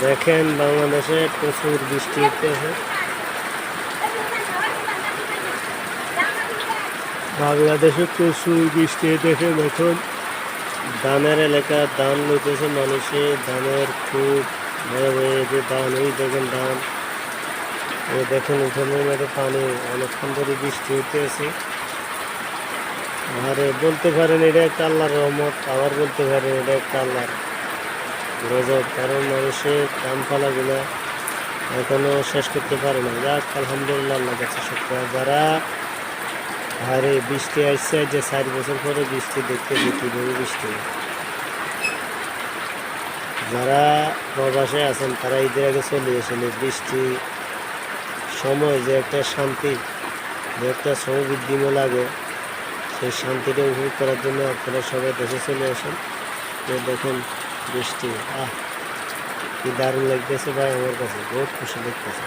দেখেন বাংলাদেশে প্রচুর বৃষ্টি হতেছে। বাংলাদেশে প্রচুর বৃষ্টি। দেখেন এখন ধানের এলাকা, ধান লইতেছে মানুষে, ধানের খুব ভয়ে ভয়ে যে ধান, ওই দেখেন ধান, এই দেখেন উঠোনের মধ্যে পানি, অনেকক্ষণ ধরে বৃষ্টি হতেছে। আর বলতে পারেন এটা একটা আল্লাহর রহমত, আবার বলতে পারেন এটা একটা আল্লাহর গজব, কারণ মানুষের কামপালাগুলো এখনো শেষ করতে পারে না। যাক আলহামদুলিল্লাহ, আল্লাহ কাছে শুকর। যারা আরে বৃষ্টি আসছে, যে 4 বছর পরে বৃষ্টি দেখতেছি কীভাবে বৃষ্টি, যারা প্রবাসে আছেন তারা ঈদের আগে চলে আসলে বৃষ্টি সময় যে একটা শান্তি, যে একটা সমৃদ্ধিময় লাগে, সেই শান্তিটা উপভোগ করার জন্য আপনারা সবাই দেশে চলে আসেন। দেখুন বৃষ্টি, কি দারুণ লাগতেছে ভাই, আমার কাছে বহুত খুশি লাগতেছে।